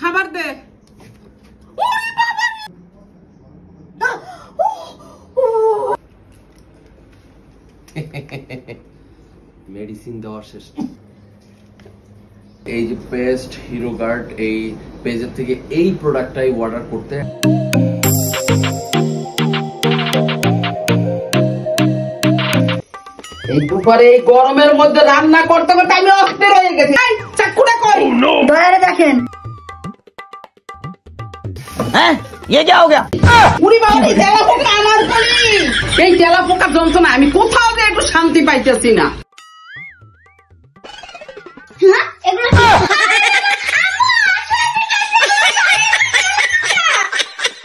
খাবার দে। মেডিসিন দেওয়া শেষ। এই যে পেস্ট হিরো গার্ড, এই পেজের থেকে এই প্রোডাক্টটাই অর্ডার করতে। এই দুপুরে এই গরমের মধ্যে রান্না করতে করতে আমি অস্থির হয়ে গেছি। চাকুটা কর, দয়ারে দেখেন। হ্যাঁ ये क्या हो गया? উড়ি বাবা, এই তেলাপোকা আমার বলি, এই তেলাপোকা যন্ত্রণা আমি কোথাও যে একটু শান্তি পাইতেছি না।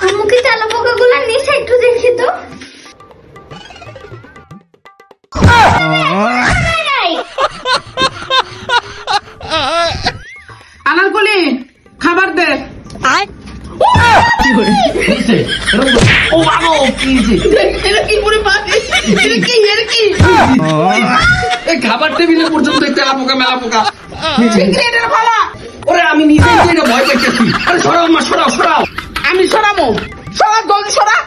আম্মু কি তেলাপোকা গুলা নিচে একটু দেখি তো। আনারকলি খাবার দে। খাবার টেবিলে পর্যন্ত তেলাপোকা মেলা পোকা। ওরে আমি নিজে ভয় পাইতেছি। সরাও মা, সরাও সরাও। আমি সরাবো, সরা জলদি সরা।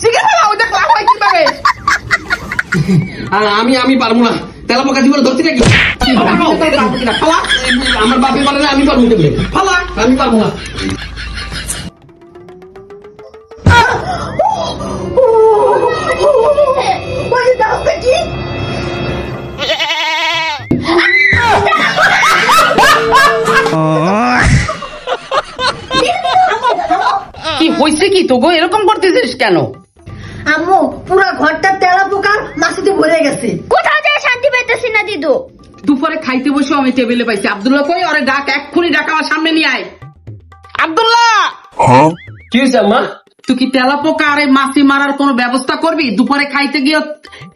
শিখে ফেলা ওই দেখলাম হয় কিভাবে। আমি পারবো না, তেলাপোকা জীবনে ধরছি নাকি? আমার বাপে পারে না, আমি পারবো কেমনে? ফালা, আমি পারবো না। কি হয়েছে কি তো গো, এরকম করতেছিস কেন? আম্মু পুরো ঘরটা তেলাপোকার মাছিতে ভরে গেছে। কোথাও যায় শান্তি পাইতেছি না দিদু। দুপুরে খাইতে বসে আমি টেবিলে পাইছি। আব্দুল্লাহ কই? ওরে ডাক, এক্ষুনি ডাক আমার সামনে নিয়ে আয়। আব্দুল্লাহ, কি হয়েছে আম্মা? তুই কি তেলাপোকা আর এই মাছি মারার কোন ব্যবস্থা করবি? দুপুরে খাইতে গিয়ে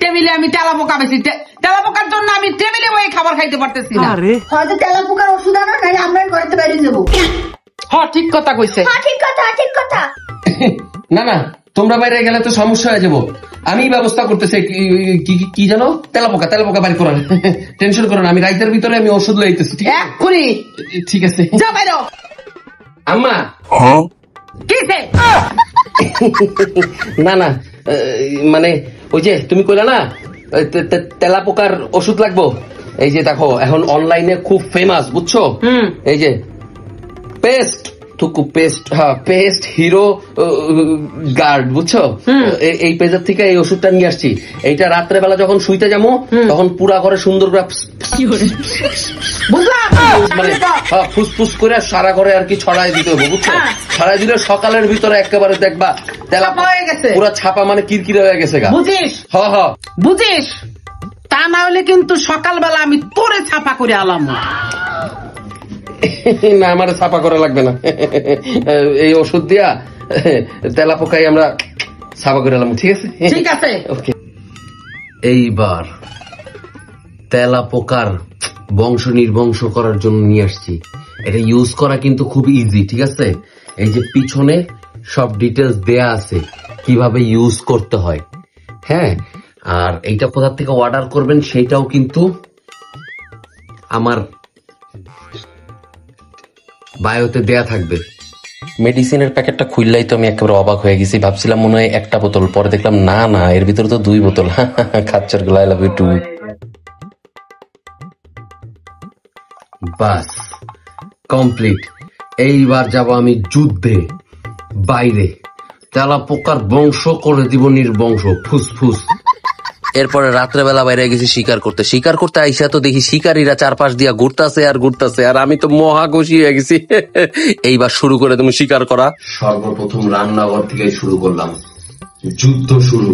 টেবিলে আমি তেলাপোকা পেয়েছি। তেলাপোকার জন্য আমি টেবিলে বসে খাবার খাইতে পারতেছি না। হয়তো তেলাপোকার ওষুধ আনা, নাহলে আমরা ঘরেতে বাইরে যাবো। হ্যাঁ ঠিক কথা কইছে। হ্যাঁ ঠিক কথা, ঠিক কথা। না না, তোমরা বাইরে গেলে তো সমস্যা হয়ে যাবো। আমি ব্যবস্থা করতেছি। কি জানো? তেলাপোকা বাড়ি করার। টেনশন করো না, আমি রাইতের ভিতরে আমি ওষুধ লইতেছি। এক্ষুনি ঠিক আছে, যা বাইরে। আম্মা কিসে? না না, মানে ওই যে তুমি কইলা না তেলাপোকার ওষুধ লাগবো। এই যে দেখো, এখন অনলাইনে খুব ফেমাস, বুঝছো? এই যে পেস্ট পেস্ট হিরো গার্ড, বুঝছো? এই পেজের থেকে এই ওষুধটা নিয়ে আসছি। এইটা রাত্রে বেলা যখন শুইতে যাবো তখন পুরা ঘরে সুন্দর করে মানে ফুসফুস করে সারা ঘরে আর কি ছড়াই দিতে হবে, বুঝছো? ছড়াই দিলে সকালের ভিতরে একেবারে দেখবা তেলাপোকা পুরা ছাপা, মানে কিরকিরে হয়ে গেছে গা। বুঝিস? বুঝিস? তা না হলে কিন্তু সকালবেলা আমি তোরে ছাপা করে আলাম। না, আমার ছাপা করা লাগবে না। এই ওষুধ দিয়া তেলাপোকাই আমরা ছাপা করে আলাম। ঠিক আছে, ঠিক আছে। ওকে। এইবার তেলাপোকার বংশ নির্বংশ করার জন্য নিয়ে আসছি। এটা ইউজ করা কিন্তু খুব ইজি, ঠিক আছে? এই যে পিছনে সব ডিটেলস দেয়া আছে কিভাবে ইউজ করতে হয়। হ্যাঁ, আর এইটা কোথা থেকে অর্ডার করবেন সেইটাও কিন্তু আমার বায়োতে দেয়া থাকবে। মেডিসিনের প্যাকেটটা খুললেই তো আমি একেবারে অবাক হয়ে গেছি। ভাবছিলাম মনে হয় একটা বোতল, পরে দেখলাম না না, এর ভিতরে তো 2 বোতল। খাচ্চার গুলো আই লাভ ইউ টু। বাস কমপ্লিট। এইবার যাব আমি যুদ্ধে বাইরে, তেলাপোকার বংশ করে দিব নির্বংশ, ফুসফুস। এরপরে রাত্রেবেলা বাইরে গেছি শিকার করতে আইসা তো দেখি শিকারীরা চারপাশ দিয়া ঘুরতাছে আর আমি তো মহা খুশি হয়ে গেছি। এইবার শুরু করে তুমি শিকার করা। সর্বপ্রথম রান্নাঘর থেকে শুরু করলাম, যুদ্ধ শুরু।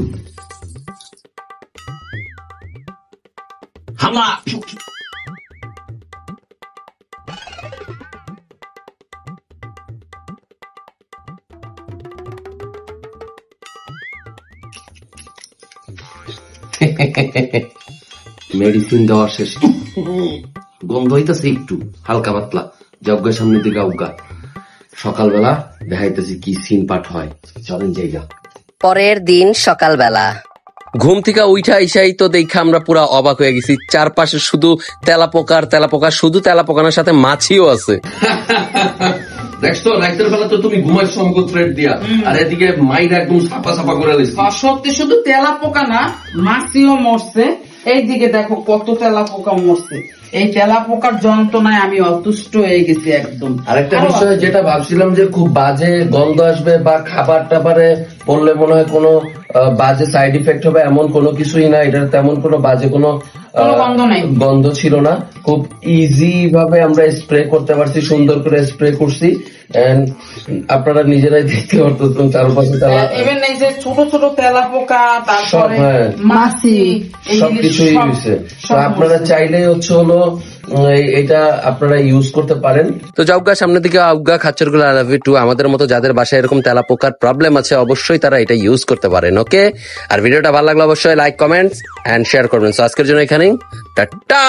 হামলা। মেডিসিন দেওয়া শেষ, গন্ধ হইতেছে একটু হালকা পাতলা। যজ্ঞের সামনের দিকে উগা। সকালবেলা দেখাইতেছি কি সিন পাঠ হয়, চলেন জায়গা। পরের দিন সকালবেলা ঘুম থেকে উঠা আইসাই তো দেখে আমরা পুরা অবাক হয়ে গেছি, চারপাশে শুধু তেলাপোকা, শুধু তেলাপোকার সাথে মাছিও আছে। দেখছো রাতের বেলা তো তুমি ঘুমাইছো আমাকে থ্রেড দিয়া, আর এদিকে মাইরা একদম সাপা করে দিচ্ছে। সত্যি শুধু তেলা পোকা না, মাছিও মরছে। এইদিকে দেখো কত তেলা পোকা মরছে। এই তেলা পোকার যন্ত্রণায় আমি অতুষ্ট হয়ে গেছি একদম। আরেকটা বিষয় যেটা ভাবছিলাম যে খুব বাজে গন্ধ আসবে বা খাবার টাবারে পড়লে মনে হয় কোনো বাজে সাইড ইফেক্ট হবে, এমন কোনো কিছুই না। এটার তেমন কোনো বাজে কোনো গন্ধ ছিল না। খুব ইজি ভাবে আমরা স্প্রে করতে পারছি, সুন্দর করে স্প্রে করছি। আপনারা নিজেরাই দেখতে পারতেন চারপাশে ছোট ছোট তেলা পোকা, তারপরে মাছি, সবকিছুই হয়েছে। তো আপনারা চাইলে হচ্ছে হলো এটা আপনারা ইউজ করতে পারেন। তো যাওগা সামনের দিকে আউগা খাচ্চর গুলো আমাদের মতো যাদের বাসায় এরকম তেলা পোকার প্রবলেম আছে অবশ্যই তারা এটা ইউজ করতে পারেন। ওকে, আর ভিডিওটা ভালো লাগলে অবশ্যই লাইক, কমেন্টস এন্ড শেয়ার করবেন। আজকের জন্য এখানেই টাটা।